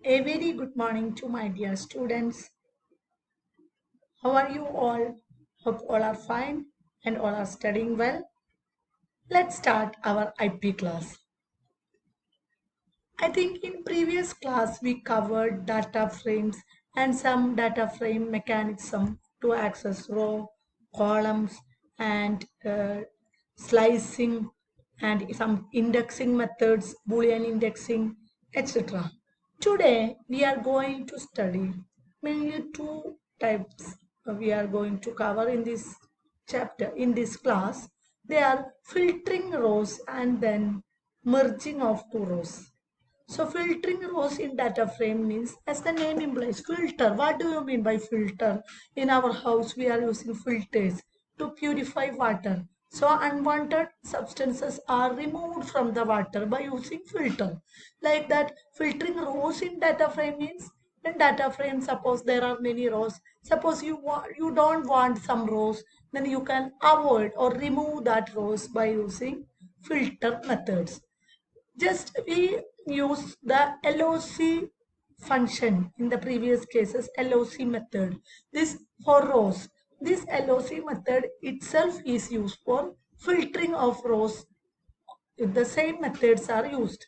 A very good morning to my dear students. How are you all? Hope all are fine and all are studying well. Let's start our IP class. I think in previous class we covered data frames and some data frame mechanism to access row, columns and slicing and some indexing methods, Boolean indexing, etc. Today we are going to study mainly two types we are going to cover in this chapter, in this class. They are filtering rows and then merging of two rows. So filtering rows in data frame means, as the name implies, filter. What do you mean by filter? In our house, we are using filters to purify water. So unwanted substances are removed from the water by using filter. Like that, filtering rows in data frame means, in data frame, suppose there are many rows. Suppose you don't want some rows, then you can avoid or remove that rows by using filter methods. Just we use the LOC function in the previous cases, LOC method. This for rows. This LOC method itself is used for filtering of rows. The same methods are used.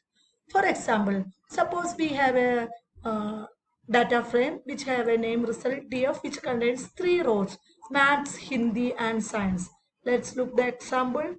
For example, suppose we have a data frame which have a name result DF which contains three rows, maths, Hindi and science. Let's look the example.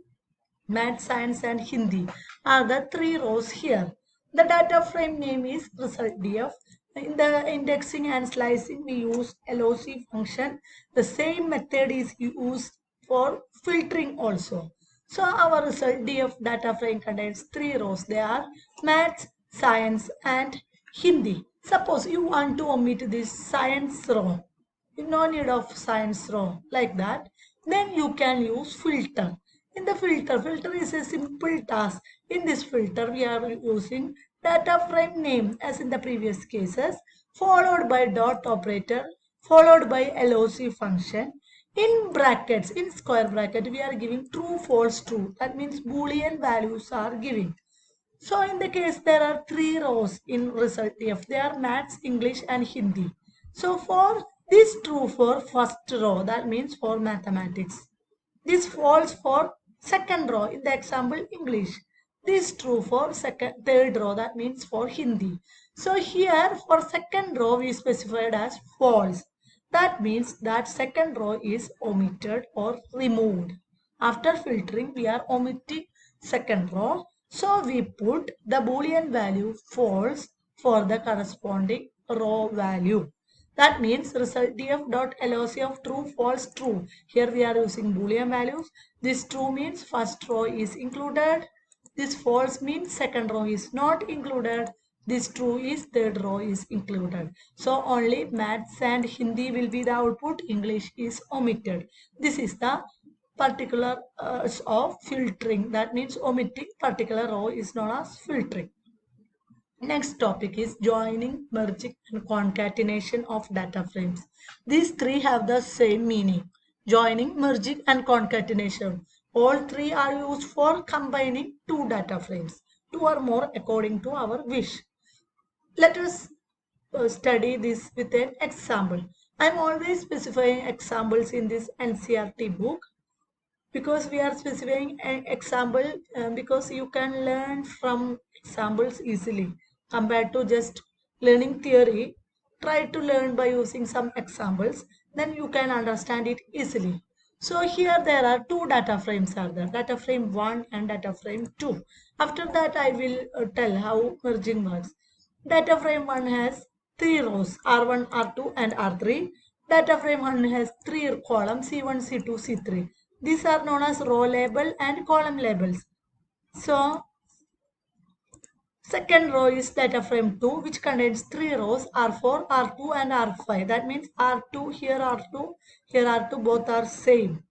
Math, Science and Hindi are the three rows here. The data frame name is result df. In the indexing and slicing we use LOC function. The same method is used for filtering also. So our result df data frame contains three rows. They are Maths, Science and Hindi. Suppose you want to omit this science row, no need of science row like that, then you can use filter. In the filter is a simple task. In this filter we are using data frame name as in the previous cases, followed by dot operator, followed by LOC function. In brackets, in square bracket, we are giving true, false, true. That means Boolean values are giving. So in the case there are three rows in result if they are maths, English and Hindi. So for this true for first row, that means for mathematics. This false for second row in the example English. This true for third row, that means for Hindi. So here for second row we specified as false. That means that second row is omitted or removed. After filtering we are omitting second row. So we put the Boolean value false for the corresponding row value. That means result df dot loc of true, false, true. Here we are using Boolean values. This true means first row is included. This false means second row is not included. This true is third row is included. So only maths and Hindi will be the output. English is omitted. This is the particular of filtering. That means omitting particular row is known as filtering. Next topic is joining, merging and concatenation of data frames. These three have the same meaning. Joining, merging and concatenation. All three are used for combining two data frames, two or more according to our wish. Let us study this with an example. I am always specifying examples in this NCERT book because we are specifying an example because you can learn from examples easily compared to just learning theory. Try to learn by using some examples, then you can understand it easily. So here there are two data frames are there, data frame 1 and data frame 2. After that I will tell how merging works. Data frame 1 has three rows, R1, R2 and R3. Data frame 1 has three columns, C1, C2, C3. These are known as row label and column labels. So second row is data frame 2 which contains three rows, R4, R2 and R5. That means R2, here R2, here R2 both are same.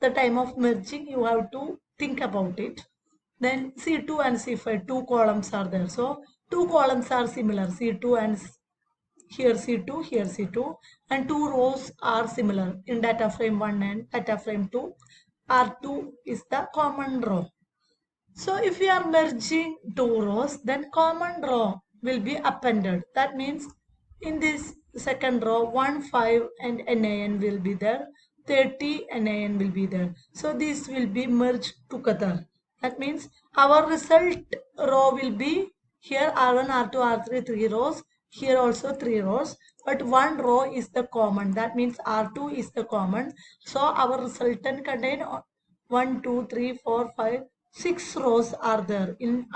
The time of merging you have to think about it. Then C2 and C5, two columns are there. So two columns are similar, C2 and here C2, here C2 and two rows are similar in data frame 1 and data frame 2. R2 is the common row. So if we are merging two rows, then common row will be appended. That means in this second row 1, 5 and NaN will be there. 30 NaN will be there. So this will be merged together. That means our result row will be here R1, R2, R3, 3 rows. Here also 3 rows. But one row is the common. That means R2 is the common. So our resultant contain 1, 2, 3, 4, 5, 6 rows are there. In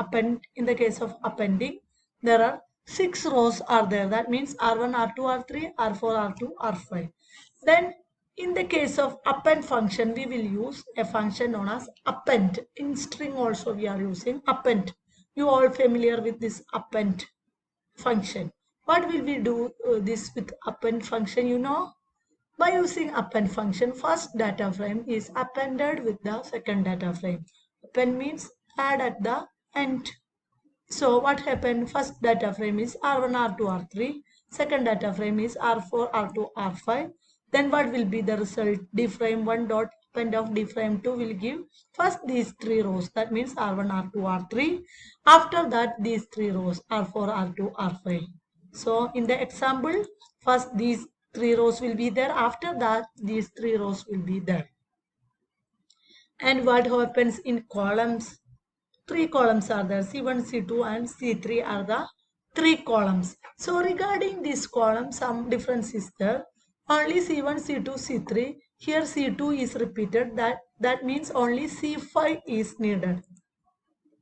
the case of appending, there are 6 rows are there. That means R1, R2, R3, R4, R2, R5. Then in the case of append function, we will use a function known as append. In string also we are using append. You all familiar with this append function. What will we do this with append function, you know? By using append function, first data frame is appended with the second data frame. Append means add at the end. So what happened? First data frame is R1, R2, R3. Second data frame is R4, R2, R5. Then what will be the result? D frame 1 dot append of D frame 2 will give first these 3 rows. That means R1, R2, R3. After that these 3 rows R4, R2, R5. So in the example, first these 3 rows will be there. After that these 3 rows will be there. And what happens in columns? 3 columns are there. C1, C2 and C3 are the 3 columns. So regarding this column, some difference is there. Only C1, C2, C3. Here C2 is repeated. That means only C5 is needed.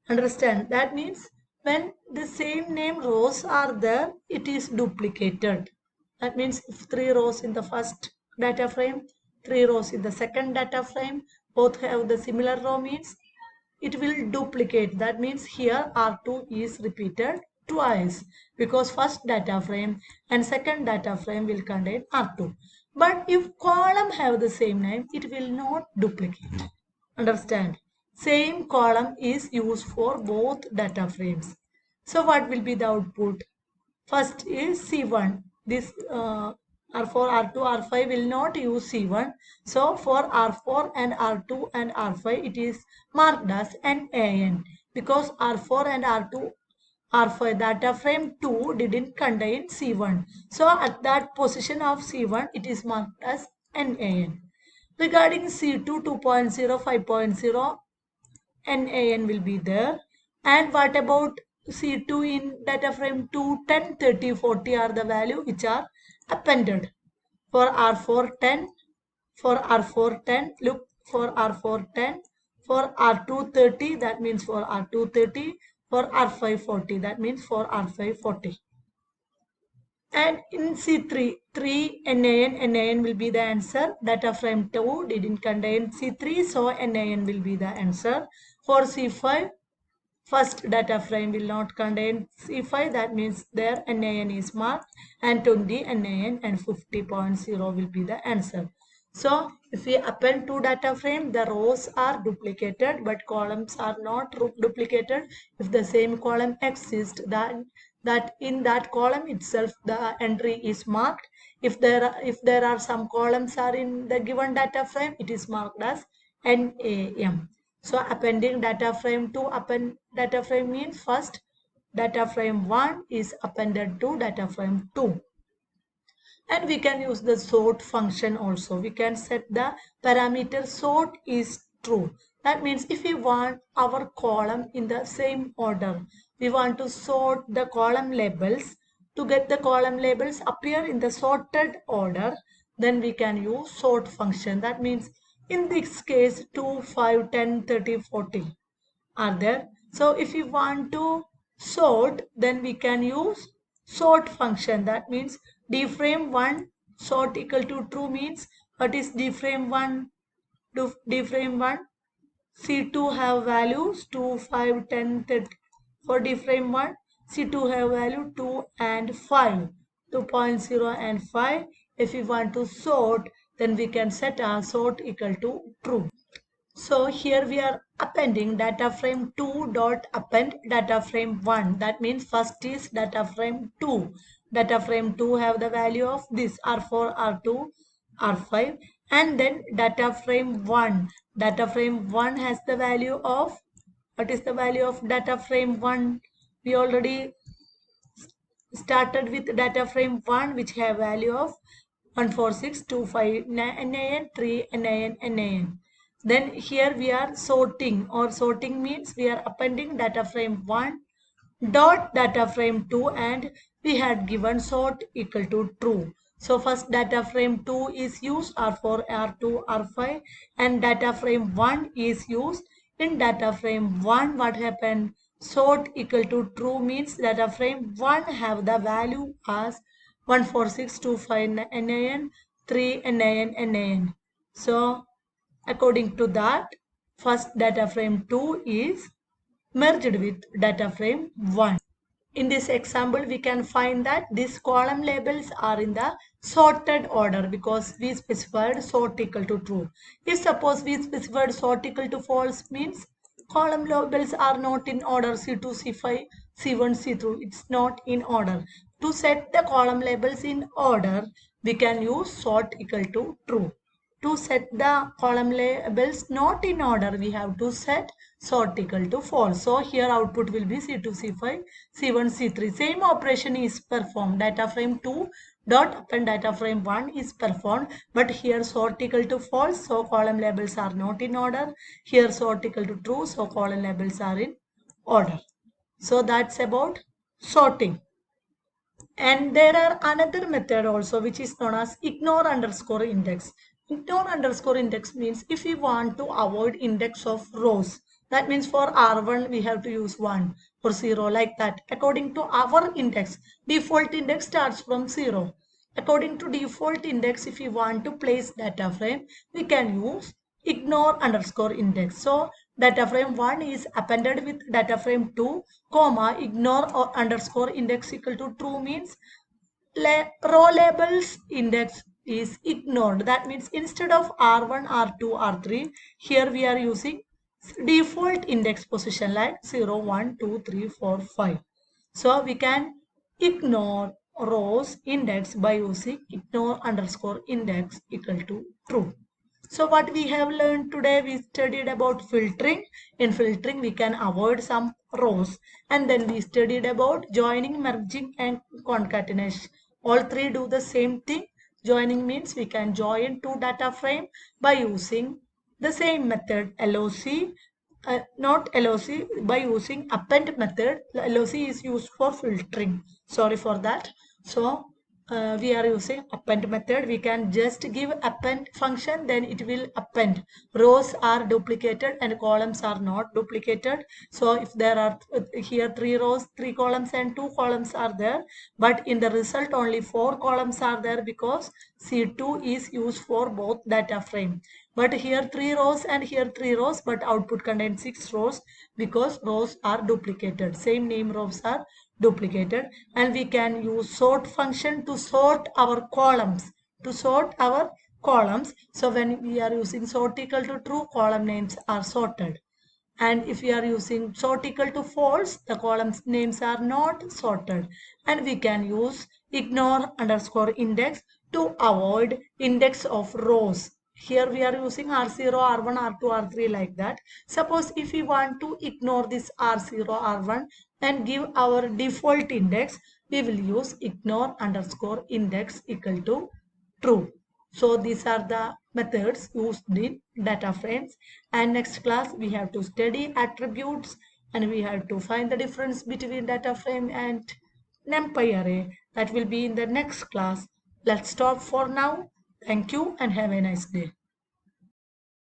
Understand? That means when the same name rows are there, it is duplicated. That means if 3 rows in the first data frame, 3 rows in the second data frame, both have the similar row means it will duplicate. That means here R2 is repeated twice because first data frame and second data frame will contain R2. But if column have the same name, it will not duplicate. Understand? Same column is used for both data frames. So what will be the output? First is C1. This R4, R2, R5 will not use C1. So for R4 and R2 and R5, it is marked as NaN because R4 and R2, R5 data frame 2 didn't contain C1. So at that position of C1, it is marked as NaN. Regarding C2 2.0, 5.0, NaN will be there. And what about C2 in data frame 2, 10, 30, 40 are the value which are appended. For R4 10, for R4 10, look for R4 10, for R2 30, that means for R2 30, for R5 40, that means for R5 40. And in C3, 3 NaN will be the answer. Data frame 2 didn't contain C3, so NaN will be the answer. For C5, first data frame will not contain C5, that means there NaN is marked, and 20 NaN and 50.0 will be the answer. So if we append two data frame, the rows are duplicated but columns are not duplicated. If the same column exists, that in that column itself the entry is marked. If there are some columns are in the given data frame, it is marked as NaM. So appending data frame to append data frame means first data frame 1 is appended to data frame 2. And we can use the sort function also. We can set the parameter sort is true. That means if we want our column in the same order, we want to sort the column labels. To get the column labels appear in the sorted order, then we can use sort function. That means in this case 2, 5, 10, 30, 40 are there. So if you want to sort, then we can use sort function. That means d frame 1 sort equal to true means what is d frame 1? D frame 1 C2 have values 2, 5, 10, 30. For d frame 1 C2 have value 2 and 5, 2.0 and 5. If we want to sort, then we can set our sort equal to true. So here we are appending data frame 2 dot append data frame 1. That means first is data frame 2. Data frame 2 have the value of this R4, R2, R5, and then data frame 1. Data frame 1 has the value of, what is the value of data frame 1? We already started with data frame 1 which have value of 14625 NaN 3 NaN NaN. Then here we are sorting, or sorting means we are appending data frame 1 dot data frame 2 and we had given sort equal to true. So first data frame 2 is used R4, R2, R5 and data frame 1 is used. In data frame 1 what happened? Sort equal to true means data frame 1 have the value as 14625 NaN, 3 NaN, NaN. So according to that, first data frame 2 is merged with data frame 1. In this example, we can find that these column labels are in the sorted order because we specified sort equal to true. If suppose we specified sort equal to false means column labels are not in order C2, C5, C1, C2. It's not in order. To set the column labels in order, we can use sort equal to true. To set the column labels not in order, we have to set sort equal to false. So here output will be C2, C5, C1, C3. Same operation is performed. Data frame 2 dot append data frame 1 is performed, but here sort equal to false, so column labels are not in order. Here sort equal to true, so column labels are in order. So that's about sorting. And there are another method also which is known as ignore underscore index. Ignore underscore index means if we want to avoid index of rows, that means for R1 we have to use 1 or 0 like that. According to our index, default index starts from 0. According to default index, if we want to place data frame, we can use ignore underscore index. So data frame 1 is appended with data frame 2, comma, ignore or underscore index equal to true means row labels index is ignored. That means instead of R1, R2, R3, here we are using default index position like 0, 1, 2, 3, 4, 5. So we can ignore rows index by using ignore underscore index equal to true. So what we have learned today, we studied about filtering. In filtering, we can avoid some rows. And then we studied about joining, merging and concatenation. All three do the same thing. Joining means we can join two data frame by using the same method LOC, not LOC, by using append method. LOC is used for filtering. Sorry for that. So we are using append method. We can just give append function, then it will append. Rows are duplicated and columns are not duplicated. So if there are here 3 rows, 3 columns and 2 columns are there, but in the result only 4 columns are there because C2 is used for both data frame. But here 3 rows and here 3 rows, but output contains 6 rows because rows are duplicated. Same name rows are duplicated, and we can use sort function to sort our columns. So when we are using sort equal to true, column names are sorted. And if we are using sort equal to false, the columns names are not sorted. And we can use ignore underscore index to avoid index of rows. Here we are using R0, R1, R2, R3 like that. Suppose if we want to ignore this R0, R1 and give our default index, we will use ignore underscore index equal to true. So these are the methods used in data frames. And next class we have to study attributes and we have to find the difference between data frame and NumPy array. That will be in the next class. Let's stop for now. Thank you and have a nice day.